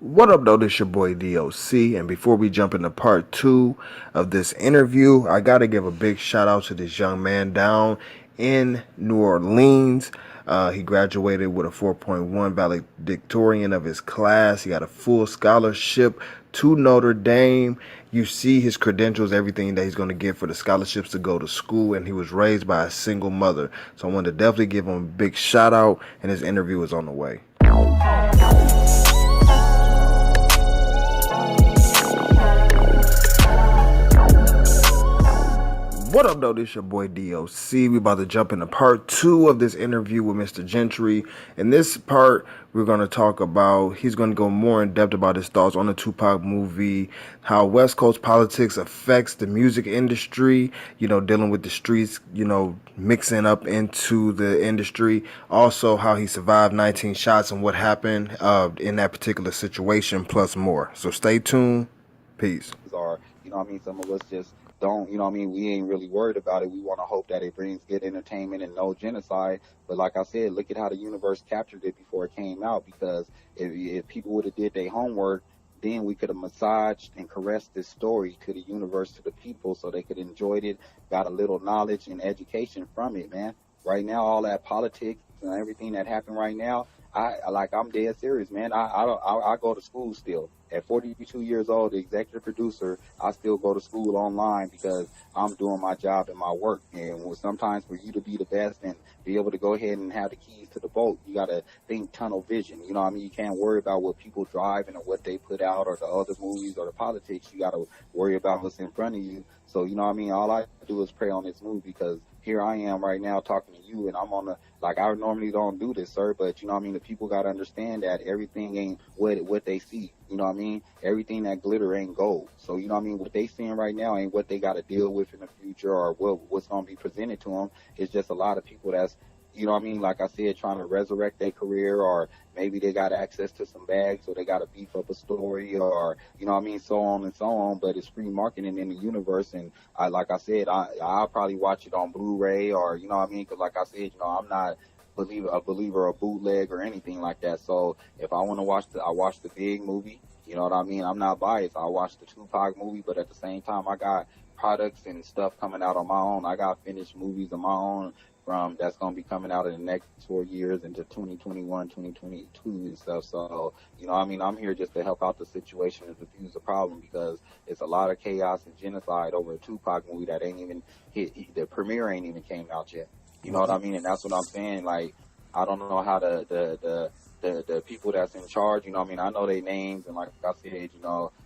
What up, though? This your boy DOC, and before we jump into part two of this interview, I gotta give a big shout out to this young man down in New Orleans. He graduated with a 4.1 valedictorian of his class. He got a full scholarship to Notre Dame. You see his credentials, everything that he's going to get for the scholarships to go to school, and he was raised by a single mother. So I wanted to definitely give him a big shout out, and his interview is on the way. What up, though? This your boy DOC. We about to jump into part two of this interview with Mr. Gentry. In this part, we're going to talk about, he's going to go more in depth about his thoughts on the Tupac movie, how West Coast politics affects the music industry, dealing with the streets, mixing up into the industry. Also, how he survived 19 shots and what happened in that particular situation, plus more. So stay tuned. Peace. Some of us just don't, we ain't really worried about it. We want to hope that it brings good entertainment and no genocide. But like I said, look at how the universe captured it before it came out, because if people would have did their homework, then we could have massaged and caressed this story to the universe, to the people, so they could enjoy it, got a little knowledge and education from it, man. Right now, all that politics and everything that happened right now, I'm dead serious, man. I go to school still. At 42 years old, the executive producer, I still go to school online because I'm doing my job and my work. And sometimes for you to be the best and be able to go ahead and have the keys to the boat, you got to think tunnel vision. You can't worry about what people drive and what they put out or the other movies or the politics. You got to worry about what's in front of you. So, all I do is pray on this movie, because here I am right now talking to you, and I'm on I normally don't do this, sir, but the people got to understand that everything ain't what they see. Everything that glitter ain't gold. So, what they seeing right now ain't what they got to deal with in the future, or what's going to be presented to them. It's just a lot of people that's, like I said, trying to resurrect their career, or maybe they got access to some bags, so they got to beef up a story, or, so on and so on. But it's free marketing in the universe. And like I said, I'll probably watch it on Blu-ray, or, because like I said, I'm not a believer of bootleg or anything like that. So if I want to I watch the big movie. I'm not biased. I watch the Tupac movie, but at the same time, I got products and stuff coming out on my own. I got finished movies of my own that's going to be coming out in the next 4 years into 2021, 2022 and stuff. So, I'm here just to help out the situation and diffuse the problem, because it's a lot of chaos and genocide over a Tupac movie that ain't even hit. The premiere ain't even came out yet. You know what I mean? And that's what I'm saying. Like, I don't know how the people that's in charge, I know their names, and like I said,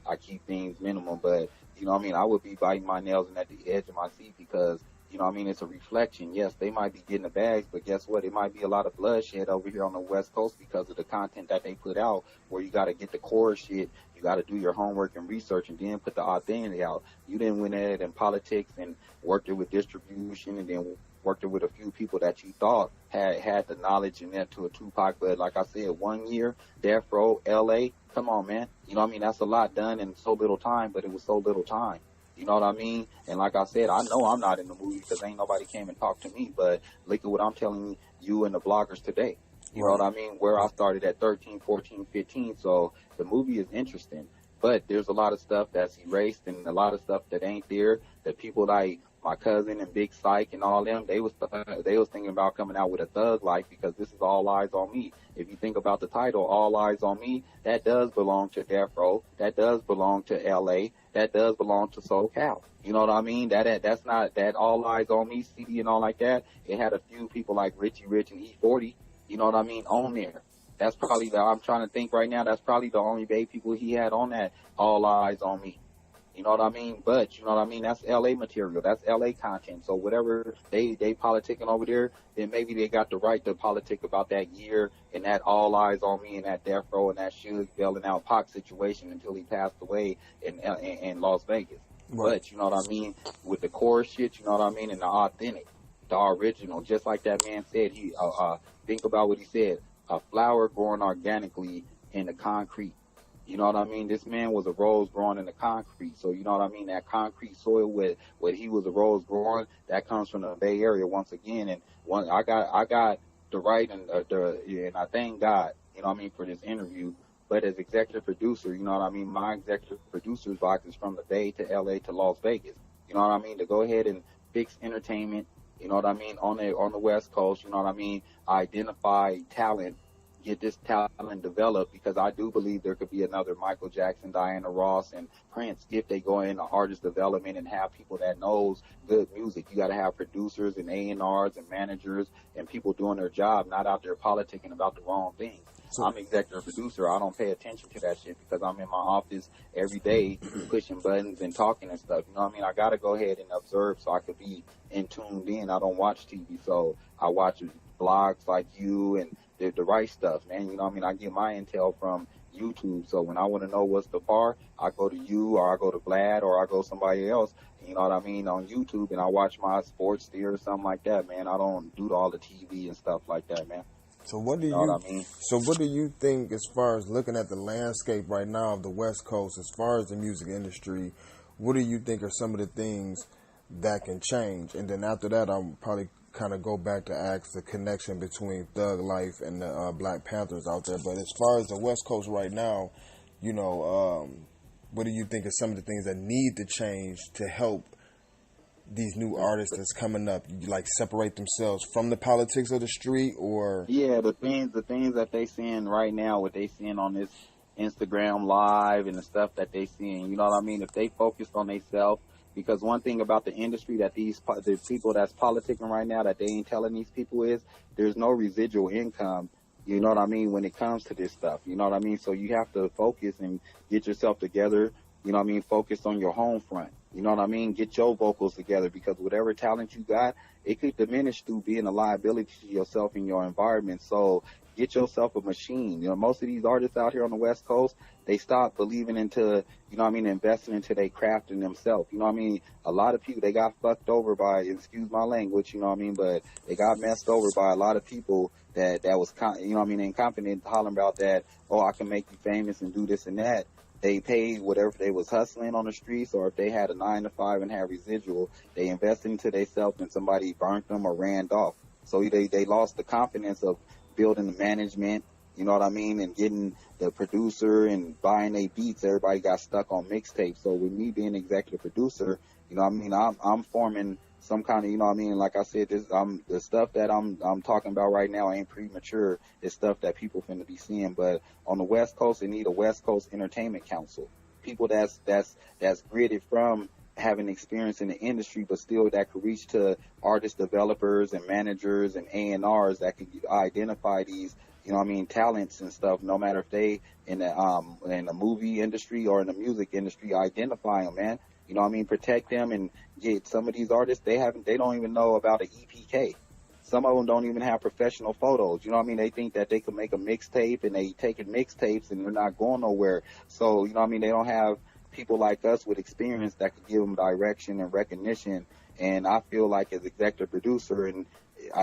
I keep things minimum, but, I would be biting my nails and at the edge of my seat, because, it's a reflection. Yes, they might be getting the bags, but guess what? It might be a lot of bloodshed over here on the West Coast because of the content that they put out, where you got to get the core shit, you got to do your homework and research, and then put the authenticity out. You didn't win at it in politics and worked it with distribution, and then worked it with a few people that you thought had the knowledge and that to a Tupac. But like I said, 1 year, Death Row, L.A., come on, man. That's a lot done in so little time, but it was so little time. You know what I mean? And like I said, I know I'm not in the movie because ain't nobody came and talked to me, but look at what I'm telling you and the bloggers today. You know what I mean? Where I started at 13, 14, 15. So the movie is interesting, but there's a lot of stuff that's erased and a lot of stuff that ain't there. That people like my cousin and Big Psych and all them, they was thinking about coming out with a Thug Life, because this is All Eyes on Me. If you think about the title, All Eyes on Me, that does belong to Death Row. That does belong to L.A. That does belong to SoCal. You know what I mean? That's not that All Eyes on Me CD and all like that. It had a few people like Richie Rich and E40, you know what I mean, on there. That's probably I'm trying to think right now, that's probably the only Bay people he had on that All Eyes on Me. You know what I mean? But, you know what I mean? That's L.A. material. That's L.A. content. So whatever they politicking over there, then maybe they got the right to politic about that year and that All Eyes on Me and that Death Row and that Suge bailing out Pac situation until he passed away in Las Vegas. Right. But, you know what I mean? With the core shit, you know what I mean? And the authentic, the original, just like that man said, think about what he said, a flower growing organically in the concrete. You know what I mean? This man was a rose growing in the concrete. So, you know what I mean? That concrete soil where he was a rose growing, that comes from the Bay Area once again. And I got the right and I thank God, you know what I mean, for this interview But as executive producer, you know what I mean, my executive producer's box is from the Bay to LA to Las Vegas. You know what I mean? To go ahead and fix entertainment, you know what I mean, on the West Coast, you know what I mean, identify talent, get this talent developed, because I do believe there could be another Michael Jackson, Diana Ross, and Prince if they go into artist development and have people that knows good music. You got to have producers and A&Rs and managers and people doing their job, not out there politicking about the wrong things. So, I'm executive producer. I don't pay attention to that shit because I'm in my office every day pushing buttons and talking and stuff. You know what I mean? I got to go ahead and observe so I could be tuned in. I don't watch TV, so I watch blogs like you and the right stuff, man. You know what I mean? I get my intel from YouTube. So when I want to know what's the bar, I go to you, or I go to Vlad, or I go somebody else, you know what I mean, on YouTube, and I watch my sports theater or something like that, man. I don't do all the TV and stuff like that, man. So what do So what do you think, as far as looking at the landscape right now of the West Coast, as far as the music industry, what do you think are some of the things that can change? And then after that, I'll probably kind of go back to ask the connection between Thug Life and the Black Panthers out there. But as far as the West Coast right now, you know, what do you think are some of the things that need to change to help these new artists that's coming up, like, separate themselves from the politics of the street? Or the things that they seeing right now, what they seeing on this Instagram live and the stuff that they seeing, you know what I mean? If they focused on themselves, because one thing about the industry that the people that's politicking right now that they ain't telling these people is there's no residual income, you know what I mean, when it comes to this stuff, you know what I mean? So you have to focus and get yourself together, you know what I mean, focus on your home front. You know what I mean? Get your vocals together, because whatever talent you got, it could diminish through being a liability to yourself and your environment. So get yourself a machine. You know, most of these artists out here on the West Coast, they stop believing into, you know what I mean, investing into their craft and themselves. You know what I mean? A lot of people, they got fucked over by, excuse my language, you know what I mean, but they got messed over by a lot of people that was, you know what I mean, incompetent, hollering about that, oh, I can make you famous and do this and that. They paid whatever they was hustling on the streets, or if they had a 9 to 5 and had residual, they invested into themselves and somebody burnt them or ran off. So they lost the confidence of building the management, you know what I mean, and getting the producer and buying their beats. Everybody got stuck on mixtapes. So with me being executive producer, you know what I mean, I'm forming some kind of, you know what I mean, like I said, the stuff that I'm talking about right now ain't premature. It's stuff that people finna be seeing. But on the West Coast, they need a West Coast Entertainment Council. People that's gritted from having experience in the industry, but still that could reach to artist developers and managers and A&Rs that could identify these, you know what I mean, talents and stuff, no matter if they in the movie industry or in the music industry, identify them, man. You know what I mean? Protect them and get some of these artists, they don't even know about an EPK. Some of them don't even have professional photos. You know what I mean? They think that they can make a mixtape, and they taking mixtapes and they're not going nowhere. So, you know what I mean? They don't have people like us with experience that could give them direction and recognition. And I feel like as executive producer, and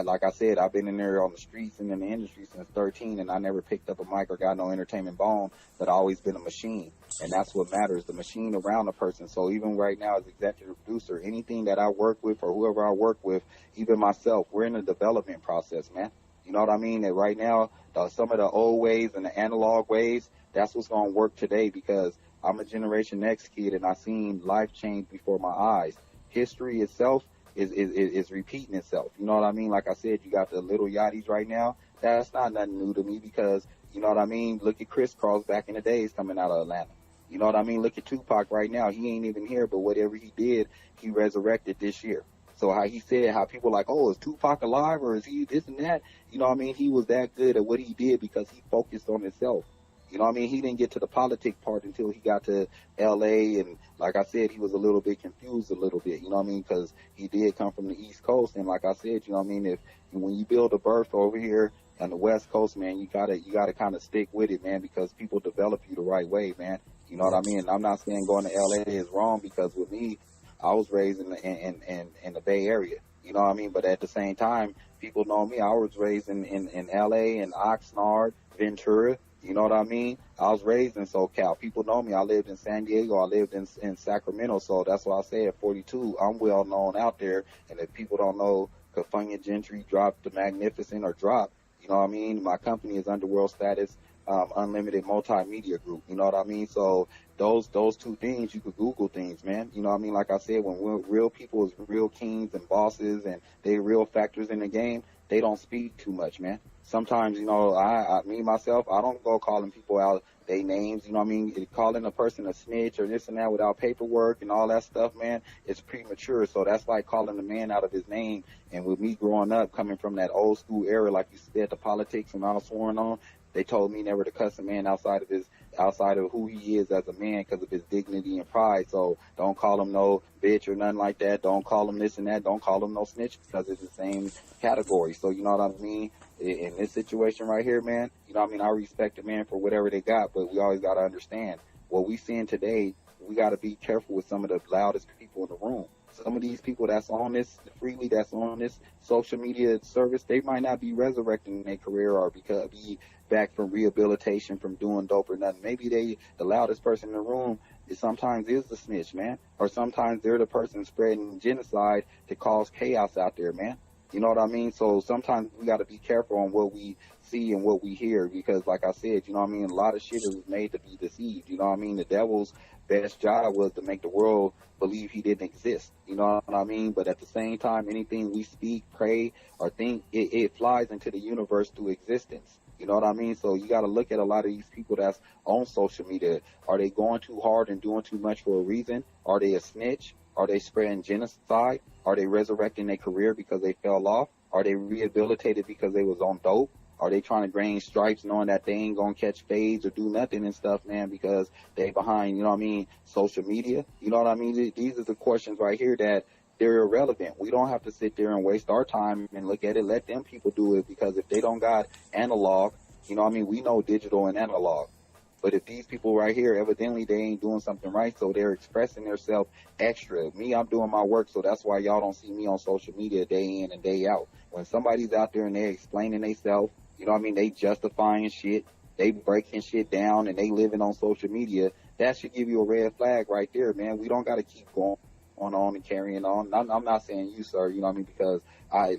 like I said, I've been in there on the streets and in the industry since 13, and I never picked up a mic or got no entertainment bone, but I've always been a machine. And that's what matters, the machine around the person. So even right now as executive producer, anything that I work with or whoever I work with, even myself, we're in a development process, man. You know what I mean? And right now, some of the old ways and the analog ways, that's what's going to work today, because I'm a Generation X kid and I seen life change before my eyes. History itself is repeating itself. You know what I mean? Like I said, you got the little yachties right now. That's not nothing new to me, because, you know what I mean? Look at Criss Cross back in the days coming out of Atlanta. You know what I mean? Look at Tupac right now. He ain't even here, but whatever he did, he resurrected this year. So how he said, how people like, oh, is Tupac alive or is he this and that? You know what I mean? He was that good at what he did because he focused on himself. You know what I mean? He didn't get to the politic part until he got to L.A. And like I said, he was a little bit confused a little bit, you know what I mean? Because he did come from the East Coast. And like I said, you know what I mean? When you build a berth over here on the West Coast, man, you gotta kind of stick with it, man, because people develop you the right way, man. You know what I mean? And I'm not saying going to L.A. is wrong, because with me, I was raised in the Bay Area. You know what I mean? But at the same time, people know me. I was raised in L.A. and Oxnard, Ventura. You know what I mean? I was raised in SoCal. People know me. I lived in San Diego. I lived in Sacramento. So that's why I say at 42, I'm well known out there. And if people don't know, Kufanya, Gentry, Drop the Magnificent, or Drop, you know what I mean? My company is Underworld Status. Unlimited Multimedia Group. You know what I mean? So those two things, you could Google things, man. You know what I mean? Like I said, when real people is real kings and bosses and they real factors in the game, they don't speak too much, man. Sometimes, you know, me myself, I don't go calling people out they names, you know what I mean? Calling a person a snitch or this and that without paperwork and all that stuff, man, it's premature. So that's like calling a man out of his name. And with me growing up, coming from that old school era, like you said, the politics and I was sworn on, they told me never to cuss a man outside of who he is as a man because of his dignity and pride. So don't call him no bitch or nothing like that. Don't call him this and that. Don't call him no snitch because it's the same category. So you know what I mean? In this situation right here, man, you know what I mean? I respect a man for whatever they got, but we always got to understand what we seeing today. We got to be careful with some of the loudest people in the room. Some of these people that's on this freely, that's on this social media service, they might not be resurrecting their career or be back from rehabilitation from doing dope or nothing. Maybe the loudest person in the room sometimes is the snitch, man, or sometimes they're the person spreading genocide to cause chaos out there, man. You know what I mean? So sometimes we got to be careful on what we see and what we hear because, like I said, you know what I mean? A lot of shit is made to be deceived. You know what I mean? The devil's best job was to make the world believe he didn't exist. You know what I mean? But at the same time, anything we speak, pray, or think, it flies into the universe through existence. You know what I mean? So you got to look at a lot of these people that's on social media. Are they going too hard and doing too much for a reason? Are they a snitch? Are they spreading genocide? Are they resurrecting their career because they fell off? Are they rehabilitated because they was on dope? Are they trying to gain stripes knowing that they ain't going to catch fades or do nothing and stuff, man, because they behind, you know what I mean, social media? You know what I mean? These are the questions right here that they're irrelevant. We don't have to sit there and waste our time and look at it. Let them people do it because if they don't got analog, you know what I mean, we know digital and analog. But if these people right here, evidently they ain't doing something right, so they're expressing themselves extra. Me, I'm doing my work, so that's why y'all don't see me on social media day in and day out. When somebody's out there and they're explaining themselves, you know what I mean, they justifying shit, they breaking shit down, and they living on social media, that should give you a red flag right there, man. We don't got to keep going on and carrying on. I'm not saying you, sir, you know what I mean, because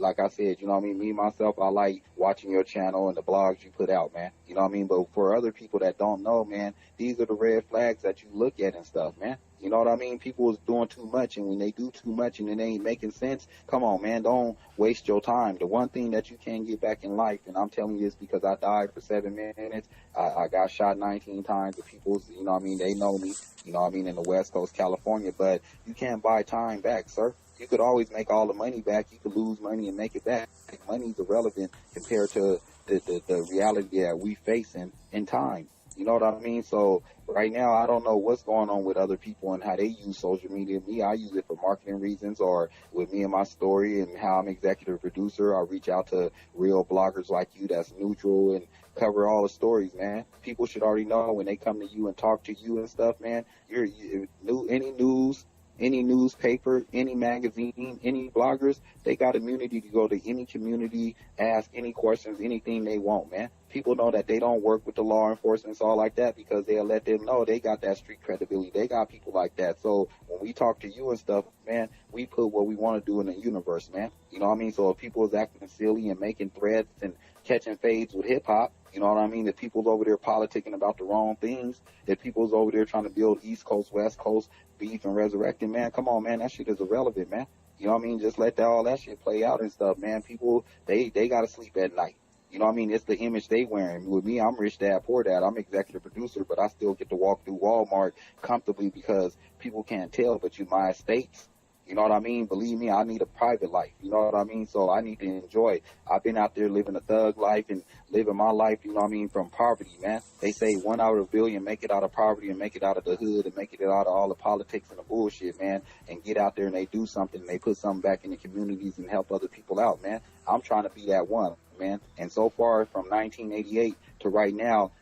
like I said, you know what I mean, me, myself, I like watching your channel and the blogs you put out, man. You know what I mean? But for other people that don't know, man, these are the red flags that you look at and stuff, man. You know what I mean? People is doing too much, and when they do too much and it ain't making sense, come on, man, don't waste your time. The one thing that you can get back in life, and I'm telling you this because I died for 7 minutes, I got shot 19 times. The people, you know what I mean, they know me, you know what I mean, in the West Coast, California, but you can't buy time back, sir. You could always make all the money back. You could lose money and make it back. Money's irrelevant compared to the reality that we face in time. You know what I mean? So right now, I don't know what's going on with other people and how they use social media. Me, I use it for marketing reasons, or with me and my story and how I'm executive producer. I reach out to real bloggers like you that's neutral and cover all the stories, man. People should already know when they come to you and talk to you and stuff, man. Any news, any newspaper, any magazine, any bloggers, they got immunity to go to any community, ask any questions, anything they want, man. People know that they don't work with the law enforcement and all like that because they'll let them know they got that street credibility. They got people like that. So when we talk to you and stuff, man, we put what we want to do in the universe, man. You know what I mean? So if people is acting silly and making threats and catching fades with hip hop, you know what I mean? If people's over there politicking about the wrong things, if people's over there trying to build East Coast, West Coast beef and resurrecting, man, come on, man, that shit is irrelevant, man. You know what I mean? Just let all that shit play out and stuff, man. People, they got to sleep at night. You know what I mean? It's the image they wearing. With me, I'm rich dad, poor dad. I'm executive producer, but I still get to walk through Walmart comfortably because people can't tell, but you my estates. You know what I mean? Believe me, I need a private life. You know what I mean? So I need to enjoy. I've been out there living a thug life and living my life, you know what I mean, from poverty, man. They say 1 out of a billion make it out of poverty and make it out of the hood and make it out of all the politics and the bullshit, man, and get out there and they do something and they put something back in the communities and help other people out, man. I'm trying to be that one, man. And so far from 1988 to right now,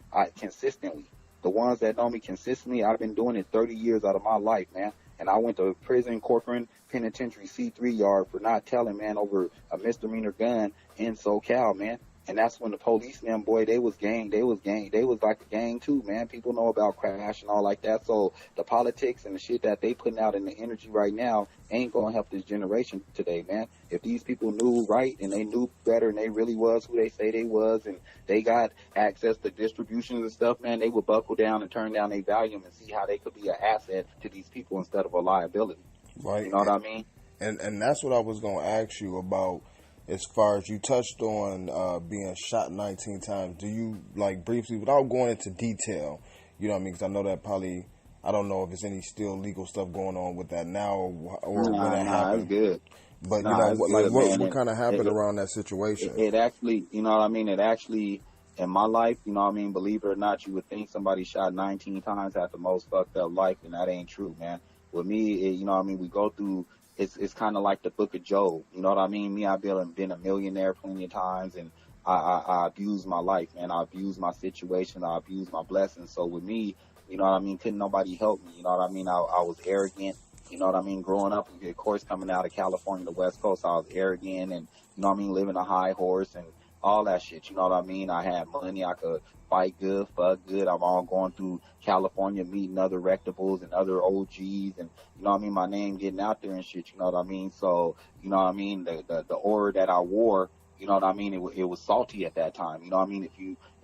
the ones that know me consistently, I've been doing it 30 years out of my life, man. And I went to prison, Corcoran Penitentiary, C3 yard for not telling, man, over a misdemeanor gun in SoCal, man. And that's when the policemen, boy, they was like a gang too, man. People know about crash and all like that. So the politics and the shit that they putting out in the energy right now ain't gonna help this generation today, man. If these people knew right and they knew better and they really was who they say they was and they got access to distributions and stuff, man, they would buckle down and turn down their volume and see how they could be an asset to these people instead of a liability. Right. You know what I mean? And that's what I was gonna ask you about. As far as you touched on being shot 19 times, do you, like, briefly, without going into detail, you know what I mean? Because I know that probably, I don't know if there's any still legal stuff going on with that now or when it happened. It's good. But, you know, what kind of happened around that situation? It actually, you know what I mean? It actually, in my life, you know what I mean? Believe it or not, you would think somebody shot 19 times had the most fucked up life, and that ain't true, man. With me, you know what I mean? We go through, it's kind of like the book of Job. You know what I mean? Me, I've been a millionaire plenty of times, and I abused my life, man. I abused my situation. I abused my blessings. So with me, you know what I mean? Couldn't nobody help me. You know what I mean? I was arrogant. You know what I mean? Growing up, of course, coming out of California, the West Coast, I was arrogant and, you know what I mean, living a high horse and all that shit. You know what I mean? I had money. I could fight good, fuck good. I'm all going through California, meeting other rectables and other OGs and, you know what I mean, my name getting out there and shit. You know what I mean? So, you know what I mean? The aura that I wore, you know what I mean? It was salty at that time. You know what I mean?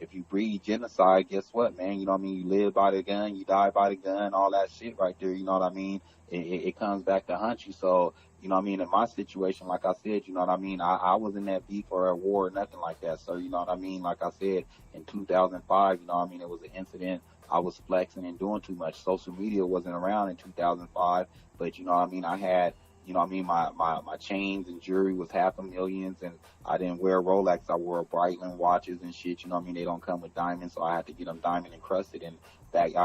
If you breed genocide, guess what, man? You know what I mean? You live by the gun, you die by the gun, all that shit right there. You know what I mean? It comes back to hunt you. So, you know what I mean? In my situation, like I said, you know what I mean? I wasn't at beef or at war or nothing like that. So, you know what I mean? Like I said, in 2005, you know what I mean? It was an incident. I was flexing and doing too much. Social media wasn't around in 2005, but you know what I mean? I had, you know what I mean, my chains and jewelry was $500,000 and I didn't wear Rolex. I wore Breitling watches and shit. You know what I mean? They don't come with diamonds, so I had to get them diamond encrusted. And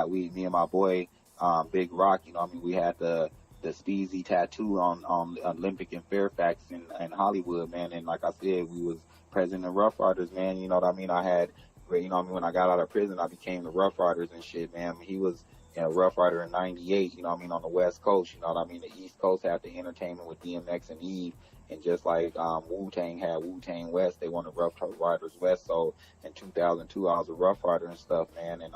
me and my boy, Big Rock, you know what I mean? We had the Speezy tattoo on Olympic and Fairfax in Hollywood, man. And like I said, we was president of Rough Riders, man. You know what I mean? I had, you know what I mean? When I got out of prison, I became the Rough Riders and shit, man. He was, you know, Rough Rider in '98, you know what I mean, on the West Coast, you know what I mean? The East Coast had the entertainment with DMX and Eve, and just like Wu-Tang had Wu-Tang West, they wanted Rough Riders West. So in 2002, I was a Rough Rider and stuff, man, and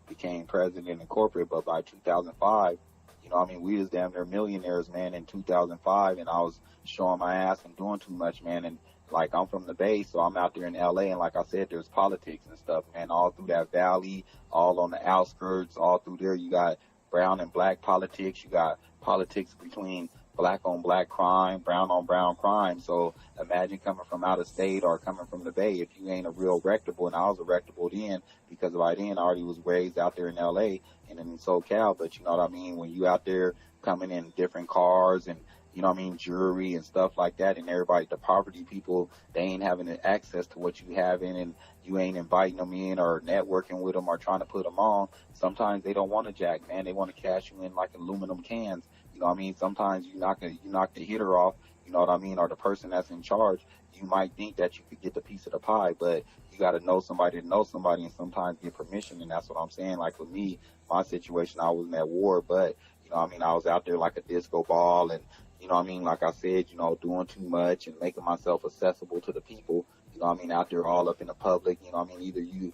became president and corporate. But by 2005, you know what I mean, we was damn near millionaires, man, in 2005, and I was showing my ass and doing too much, man. And like, I'm from the Bay, so I'm out there in LA, and like I said, there's politics and stuff, man, all through that valley, all on the outskirts, all through there. You got brown and black politics. You got politics between black on black crime, brown on brown crime. So imagine coming from out of state or coming from the Bay if you ain't a real rectable. And I was a rectable then because by then I already was raised out there in LA and in SoCal. But you know what I mean? When you out there coming in different cars and, you know what I mean, jewelry and stuff like that, and everybody, the poverty people, they ain't having access to what you have in, and you ain't inviting them in or networking with them or trying to put them on. Sometimes they don't want to jack, man. They want to cash you in like aluminum cans. You know what I mean? Sometimes you knock the hitter off, you know what I mean, or the person that's in charge. You might think that you could get the piece of the pie, but you got to know somebody to know somebody and sometimes get permission. And that's what I'm saying. Like with me, my situation, I wasn't at war, but, you know what I mean, I was out there like a disco ball and, you know what I mean, like I said, you know, doing too much and making myself accessible to the people, you know what I mean, out there all up in the public, you know what I mean, either you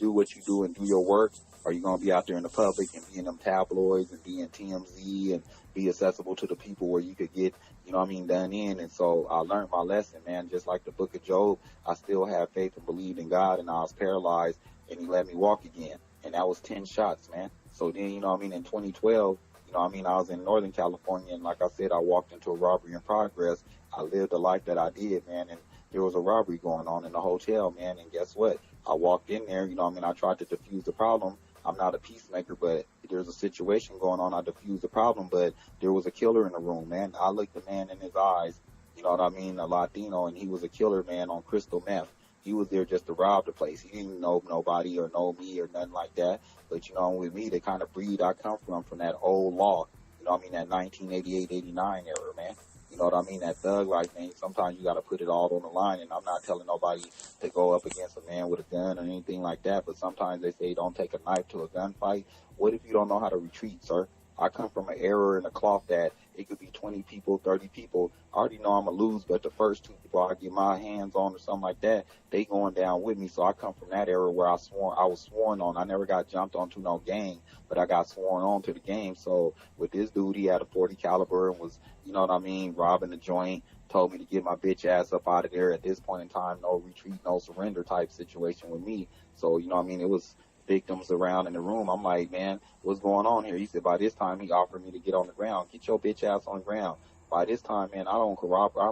do what you do and do your work, or you're going to be out there in the public and be in them tabloids and be in TMZ and be accessible to the people where you could get, you know what I mean, done in. And so I learned my lesson, man, just like the book of Job. I still have faith and believed in God, and I was paralyzed and he let me walk again. And that was 10 shots, man. So then, you know what I mean, in 2012, you know what I mean, I was in Northern California, and like I said, I walked into a robbery in progress. I lived the life that I did, man, and there was a robbery going on in the hotel, man, and guess what? I walked in there, you know what I mean, I tried to defuse the problem. I'm not a peacemaker, but there's a situation going on. I defused the problem, but there was a killer in the room, man. I looked the man in his eyes, you know what I mean, a Latino, and he was a killer, man, on crystal meth. He was there just to rob the place. He didn't know nobody or know me or nothing like that. But, you know, with me, the kind of breed I come from that old law, you know what I mean, that 1988, 89 era, man. You know what I mean? That thug life, man. Sometimes you got to put it all on the line. And I'm not telling nobody to go up against a man with a gun or anything like that. But sometimes they say don't take a knife to a gunfight. What if you don't know how to retreat, sir? I come from an era and a cloth that it could be 20 people, 30 people. I already know I'm going to lose, but the first 2 people I get my hands on or something like that, they going down with me. So I come from that era where I was sworn on. I never got jumped onto no gang, but I got sworn on to the game. So with this dude, he had a 40 caliber and was, you know what I mean, robbing the joint, told me to get my bitch ass up out of there. At this point in time, no retreat, no surrender type situation with me. So, you know what I mean, it was victims around in the room. I'm like, man, what's going on here? He said, by this time, he offered me to get on the ground. Get your bitch ass on the ground. By this time, man, I'm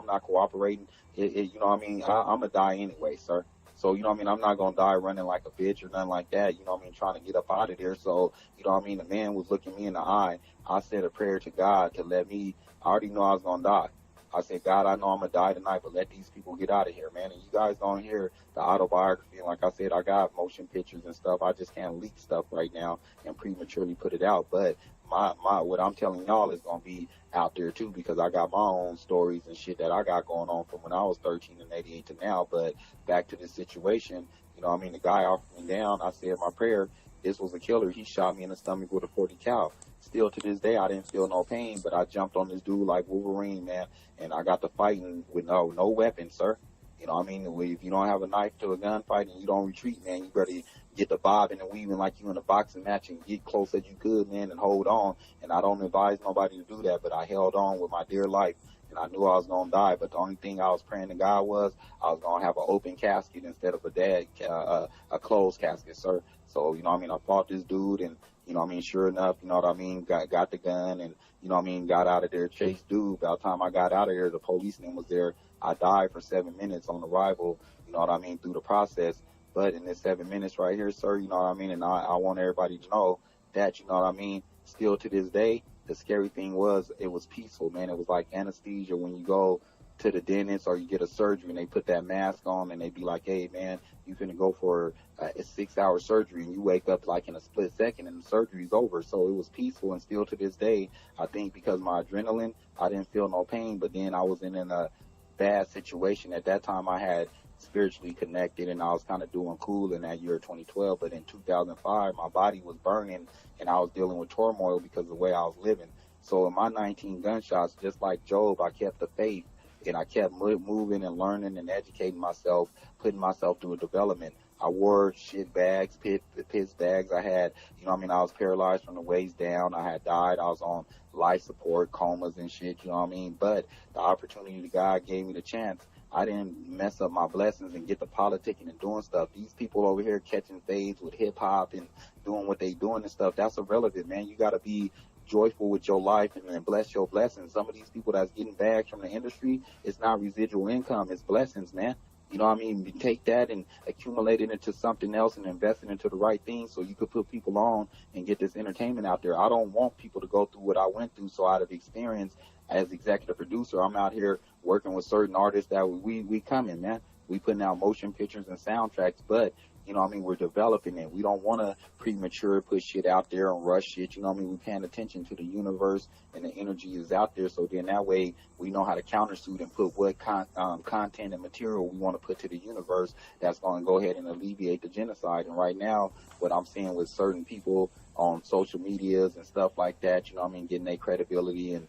not cooperating. You know what I mean? I'm going to die anyway, sir. So, you know what I mean? I'm not going to die running like a bitch or nothing like that. You know what I mean? Trying to get up out of there. So, you know what I mean? The man was looking me in the eye. I said a prayer to God to let me, I already know I was going to die. I said, God, I know I'm going to die tonight, but let these people get out of here, man. And you guys don't hear the autobiography. And like I said, I got motion pictures and stuff. I just can't leak stuff right now and prematurely put it out. But what I'm telling y'all is going to be out there too, because I got my own stories and shit that I got going on from when I was 13 and 88 to now. But back to this situation, you know what I mean? The guy offered me down. I said my prayer. This was a killer. He shot me in the stomach with a 40 cal. Still to this day, I didn't feel no pain, but I jumped on this dude like Wolverine, man, and I got to fighting with no weapon, sir. You know what I mean? If you don't have a knife to a gunfight and you don't retreat, man, you better get the bobbing and weaving like you in a boxing match and get close as you could, man, and hold on. And I don't advise nobody to do that, but I held on with my dear life, and I knew I was going to die. But the only thing I was praying to God was I was going to have an open casket instead of a closed casket, sir. So, you know what I mean? I fought this dude, and, you know what I mean, sure enough, you know what I mean, got the gun, and, you know what I mean, got out of there, chased dude. By the time I got out of there, the policeman was there. I died for 7 minutes on arrival, you know what I mean, through the process. But in this 7 minutes right here, sir, you know what I mean, and I want everybody to know that, you know what I mean, still to this day, the scary thing was it was peaceful, man. It was like anesthesia when you go to the dentist or you get a surgery and they put that mask on and they be like, hey, man, you finna go for a 6-hour surgery, and you wake up like in a split second and the surgery's over. So it was peaceful, and still to this day, I think because my adrenaline, I didn't feel no pain, but then I was in a bad situation. At that time, I had spiritually connected and I was kind of doing cool in that year 2012, but in 2005, my body was burning and I was dealing with turmoil because of the way I was living. So in my 19 gunshots, just like Job, I kept the faith. And I kept moving and learning and educating myself, putting myself through a development. I wore shit bags, piss bags. I had, you know what I mean, I was paralyzed from the waist down. I had died. I was on life support, comas and shit, you know what I mean? But the opportunity that God gave me the chance, I didn't mess up my blessings and get the politicking and doing stuff. These people over here catching fades with hip hop and doing what they doing and stuff, that's irrelevant, man. You got to be joyful with your life and bless your blessings. Some of these people that's getting bags from the industry, it's not residual income, it's blessings, man. You know what I mean? You take that and accumulate it into something else and invest it into the right things so you could put people on and get this entertainment out there. I don't want people to go through what I went through, so out of experience as executive producer, I'm out here working with certain artists that we coming, man. We putting out motion pictures and soundtracks, but you know what I mean, we're developing it. We don't want to premature put shit out there and rush shit. You know what I mean? We're paying attention to the universe and the energy is out there. So then that way we know how to countersuit and put what content and material we want to put to the universe that's going to go ahead and alleviate the genocide. And right now, what I'm seeing with certain people on social medias and stuff like that, you know what I mean, getting their credibility and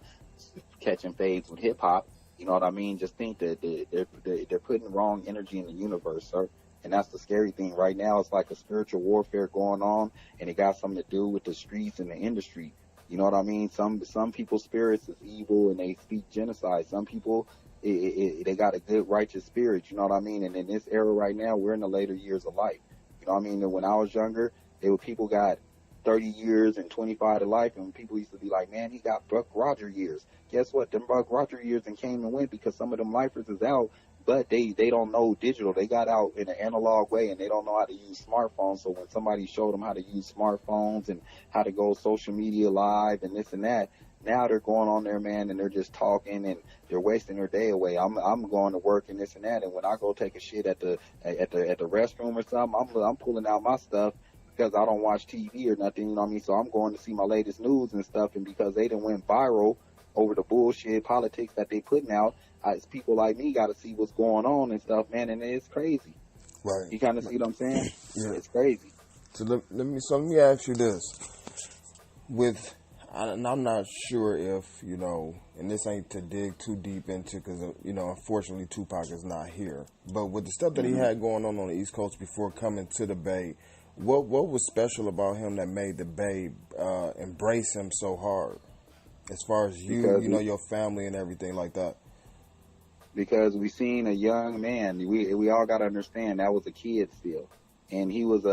catching fades with hip hop, you know what I mean? Just think that they're putting wrong energy in the universe, sir. And that's the scary thing. Right now, it's like a spiritual warfare going on, and it got something to do with the streets and the industry. You know what I mean? Some people's spirits is evil, and they speak genocide. Some people, they got a good, righteous spirit. You know what I mean? And in this era right now, we're in the later years of life. You know what I mean? And when I was younger, people got 30 years and 25 to life, and people used to be like, man, he got Buck Roger years. Guess what? Them Buck Roger years and came and went because some of them lifers is out, but they don't know digital. They got out in an analog way, and they don't know how to use smartphones. So when somebody showed them how to use smartphones and how to go social media live and this and that, now they're going on there, man, and they're just talking and they're wasting their day away. I'm going to work and this and that, and when I go take a shit at the restroom or something, I'm pulling out my stuff because I don't watch TV or nothing, you know what I mean? So I'm going to see my latest news and stuff, and because they done went viral over the bullshit politics that they putting out, it's people like me got to see what's going on and stuff, man, and it's crazy. Right. You kind of see what I'm saying? Yeah. It's crazy. So let me ask you this: with I'm not sure if, you know, and this ain't to dig too deep into because, you know, unfortunately Tupac is not here. But with the stuff that he had going on the East Coast before coming to the Bay, what was special about him that made the Bay embrace him so hard? As far as you know, your family and everything like that. Because we seen a young man. We all got to understand that was a kid still, and he was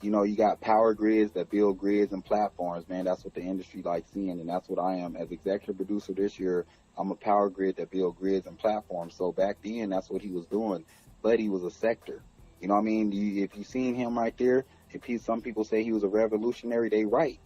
you know, you got power grids that build grids and platforms, man. That's what the industry likes seeing, and that's what I am as executive producer this year. I'm a power grid that build grids and platforms. So back then, that's what he was doing, but he was a sector. You know what I mean? If you seen him right there, some people say he was a revolutionary, they right.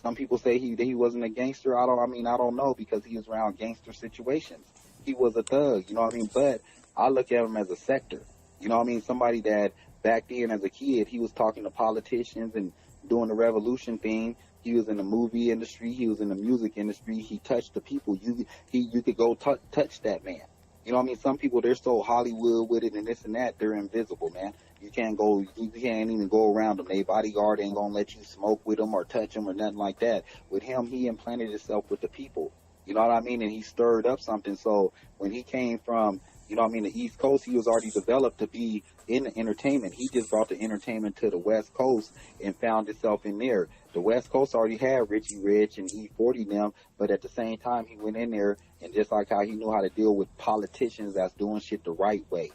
Some people say he wasn't a gangster. I don't know, because he was around gangster situations. He was a thug, you know what I mean? But I look at him as a sector. You know what I mean? Somebody that back then as a kid, he was talking to politicians and doing the revolution thing. He was in the movie industry. He was in the music industry. He touched the people. You could go touch that man. You know what I mean? Some people, they're so Hollywood with it and this and that, they're invisible, man. You can't even go around them. They bodyguard ain't gonna let you smoke with them or touch them or nothing like that. With him, he implanted himself with the people. You know what I mean? And he stirred up something. So when he came from, you know what I mean, the East Coast, he was already developed to be in the entertainment. He just brought the entertainment to the West Coast and found himself in there. The West Coast already had Richie Rich and E40 them, but at the same time, he went in there, and just like how he knew how to deal with politicians that's doing shit the right way,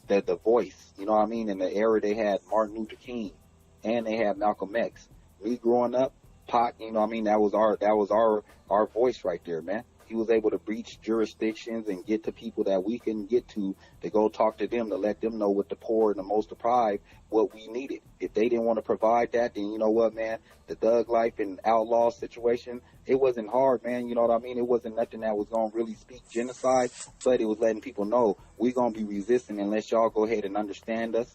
the voice, you know what I mean? In the era, they had Martin Luther King, and they had Malcolm X. Me growing up, Pac, you know what I mean? That was our voice right there, man. He was able to breach jurisdictions and get to people that we couldn't get to go talk to them, to let them know what the poor and the most deprived, what we needed. If they didn't want to provide that, then you know what, man, the thug life and outlaw situation, it wasn't hard, man. You know what I mean? It wasn't nothing that was going to really speak genocide, but it was letting people know we're going to be resisting unless y'all go ahead and understand us.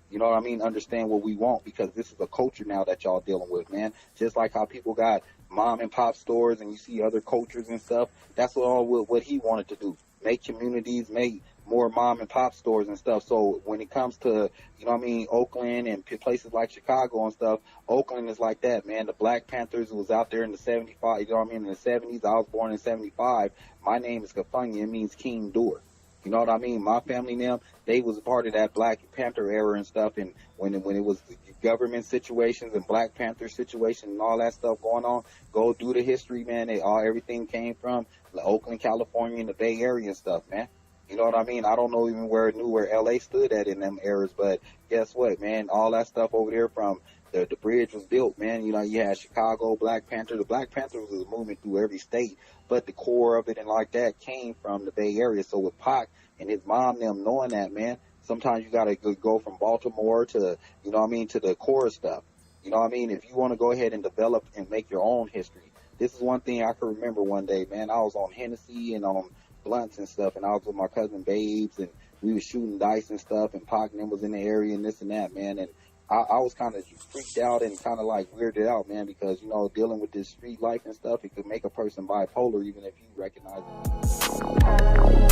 You know what I mean? Understand what we want, because this is a culture now that y'all dealing with, man. Just like how people got mom and pop stores and you see other cultures and stuff. That's what he wanted to do. Make communities, make more mom and pop stores and stuff. So when it comes to, you know what I mean, Oakland and places like Chicago and stuff, Oakland is like that, man. The Black Panthers was out there in the 75, you know what I mean, in the 70s. I was born in 75. My name is Kufanya. It means King Doer. You know what I mean? My family now, they was a part of that Black Panther era and stuff. And when it was government situations and Black Panther situations and all that stuff going on, go do the history, man. Everything came from Oakland, California, and the Bay Area and stuff, man. You know what I mean? I don't know even where LA stood at in them eras, but guess what, man? All that stuff over there from the bridge was built, man. You know, you had Chicago, Black Panther. The Black Panther was a movement through every state, but the core of it and like that came from the Bay Area. So with Pac and his mom, them knowing that, man, sometimes you got to go from Baltimore to, you know what I mean, to the core stuff. You know what I mean? If you want to go ahead and develop and make your own history. This is one thing I can remember one day, man. I was on Hennessy and on blunts and stuff, and I was with my cousin Babes, and we was shooting dice and stuff, and Pac and them was in the area and this and that, man. And I was kind of freaked out and kind of like weirded out, man, because, you know, dealing with this street life and stuff, it could make a person bipolar even if you recognize it.